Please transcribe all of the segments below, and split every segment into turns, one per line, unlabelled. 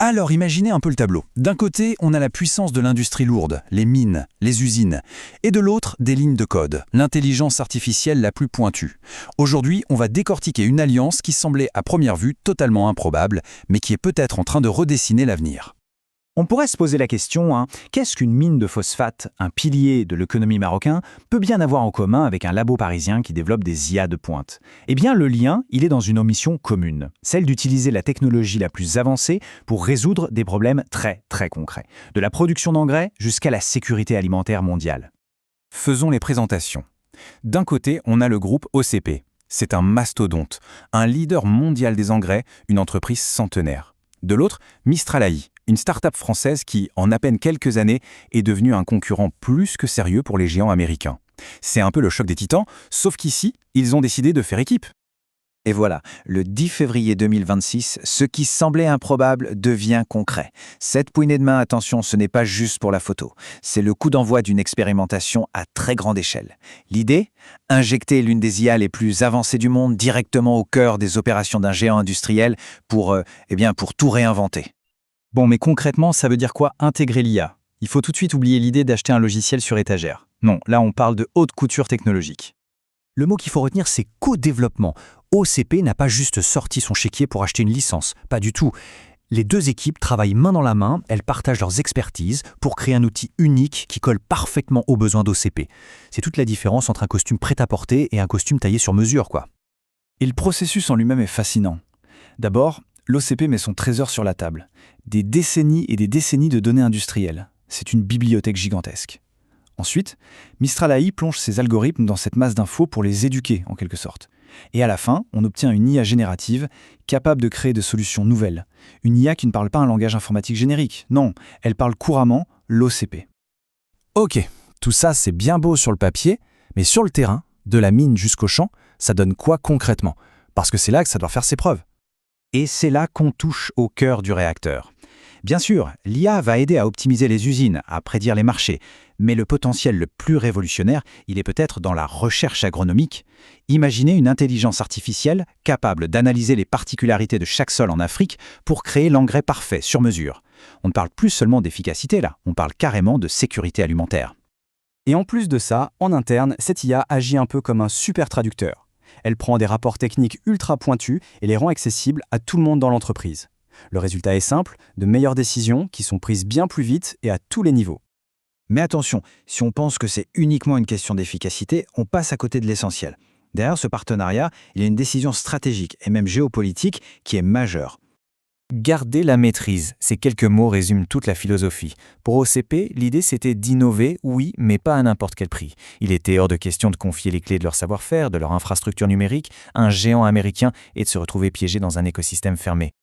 Alors imaginez un peu le tableau. D'un côté, on a la puissance de l'industrie lourde, les mines, les usines, et de l'autre, des lignes de code, l'intelligence artificielle la plus pointue. Aujourd'hui, on va décortiquer une alliance qui semblait à première vue totalement improbable, mais qui est peut-être en train de redessiner l'avenir.
On pourrait se poser la question, qu'est-ce qu'une mine de phosphate, un pilier de l'économie marocaine, peut bien avoir en commun avec un labo parisien qui développe des IA de pointe? Eh bien, le lien, il est dans une ambition commune, celle d'utiliser la technologie la plus avancée pour résoudre des problèmes très concrets, de la production d'engrais jusqu'à la sécurité alimentaire mondiale.
Faisons les présentations. D'un côté, on a le groupe OCP. C'est un mastodonte, un leader mondial des engrais, une entreprise centenaire. De l'autre, Mistral AI, une start-up française qui, en à peine quelques années, est devenue un concurrent plus que sérieux pour les géants américains. C'est un peu le choc des titans, sauf qu'ici, ils ont décidé de faire équipe.
Et voilà, le 10 février 2026, ce qui semblait improbable devient concret. Cette poignée de main, attention, ce n'est pas juste pour la photo. C'est le coup d'envoi d'une expérimentation à très grande échelle. L'idée? Injecter l'une des IA les plus avancées du monde directement au cœur des opérations d'un géant industriel pour tout réinventer.
Bon, mais concrètement, ça veut dire quoi intégrer l'IA? Il faut tout de suite oublier l'idée d'acheter un logiciel sur étagère. Non, là on parle de haute couture technologique.
Le mot qu'il faut retenir, c'est co-développement. OCP n'a pas juste sorti son chéquier pour acheter une licence, pas du tout. Les deux équipes travaillent main dans la main, elles partagent leurs expertises pour créer un outil unique qui colle parfaitement aux besoins d'OCP. C'est toute la différence entre un costume prêt-à-porter et un costume taillé sur mesure, quoi.
Et le processus en lui-même est fascinant. D'abord, l'OCP met son trésor sur la table. Des décennies et des décennies de données industrielles. C'est une bibliothèque gigantesque. Ensuite, Mistral AI plonge ses algorithmes dans cette masse d'infos pour les éduquer, en quelque sorte. Et à la fin, on obtient une IA générative capable de créer des solutions nouvelles. Une IA qui ne parle pas un langage informatique générique. Non, elle parle couramment l'OCP.
Ok, tout ça c'est bien beau sur le papier, mais sur le terrain, de la mine jusqu'au champ, ça donne quoi concrètement? Parce que c'est là que ça doit faire ses preuves.
Et c'est là qu'on touche au cœur du réacteur. Bien sûr, l'IA va aider à optimiser les usines, à prédire les marchés, mais le potentiel le plus révolutionnaire, il est peut-être dans la recherche agronomique. Imaginez une intelligence artificielle capable d'analyser les particularités de chaque sol en Afrique pour créer l'engrais parfait sur mesure. On ne parle plus seulement d'efficacité là, on parle carrément de sécurité alimentaire.
Et en plus de ça, en interne, cette IA agit un peu comme un super traducteur. Elle prend des rapports techniques ultra pointus et les rend accessibles à tout le monde dans l'entreprise. Le résultat est simple, de meilleures décisions qui sont prises bien plus vite et à tous les niveaux.
Mais attention, si on pense que c'est uniquement une question d'efficacité, on passe à côté de l'essentiel. Derrière ce partenariat, il y a une décision stratégique et même géopolitique qui est majeure.
Garder la maîtrise, ces quelques mots résument toute la philosophie. Pour OCP, l'idée c'était d'innover, oui, mais pas à n'importe quel prix. Il était hors de question de confier les clés de leur savoir-faire, de leur infrastructure numérique, à un géant américain et de se retrouver piégé dans un écosystème fermé.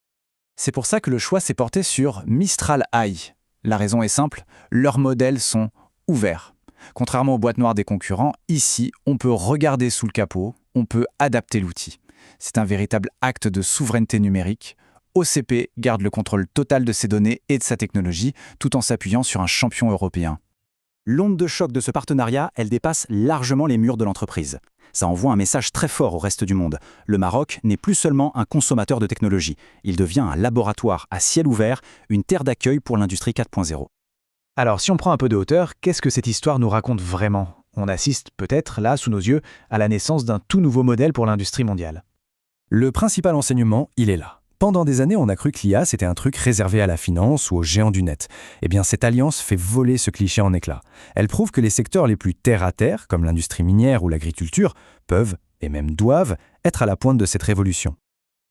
C'est pour ça que le choix s'est porté sur Mistral AI. La raison est simple, leurs modèles sont ouverts. Contrairement aux boîtes noires des concurrents, ici, on peut regarder sous le capot, on peut adapter l'outil. C'est un véritable acte de souveraineté numérique. OCP garde le contrôle total de ses données et de sa technologie, tout en s'appuyant sur un champion européen. L'onde de choc de ce partenariat, elle dépasse largement les murs de l'entreprise. Ça envoie un message très fort au reste du monde. Le Maroc n'est plus seulement un consommateur de technologie. Il devient un laboratoire à ciel ouvert, une terre d'accueil pour l'industrie 4.0.
Alors, si on prend un peu de hauteur, qu'est-ce que cette histoire nous raconte vraiment? On assiste peut-être, là, sous nos yeux, à la naissance d'un tout nouveau modèle pour l'industrie mondiale.
Le principal enseignement, il est là. Pendant des années, on a cru que l'IA, c'était un truc réservé à la finance ou aux géants du net. Eh bien, cette alliance fait voler ce cliché en éclats. Elle prouve que les secteurs les plus terre-à-terre, comme l'industrie minière ou l'agriculture, peuvent, et même doivent, être à la pointe de cette révolution.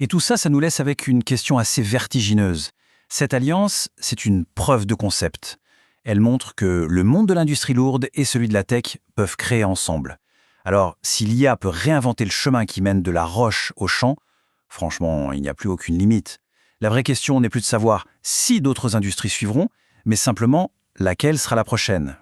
Et tout ça, ça nous laisse avec une question assez vertigineuse. Cette alliance, c'est une preuve de concept. Elle montre que le monde de l'industrie lourde et celui de la tech peuvent créer ensemble. Alors, si l'IA peut réinventer le chemin qui mène de la roche au champ, franchement, il n'y a plus aucune limite. La vraie question n'est plus de savoir si d'autres industries suivront, mais simplement laquelle sera la prochaine.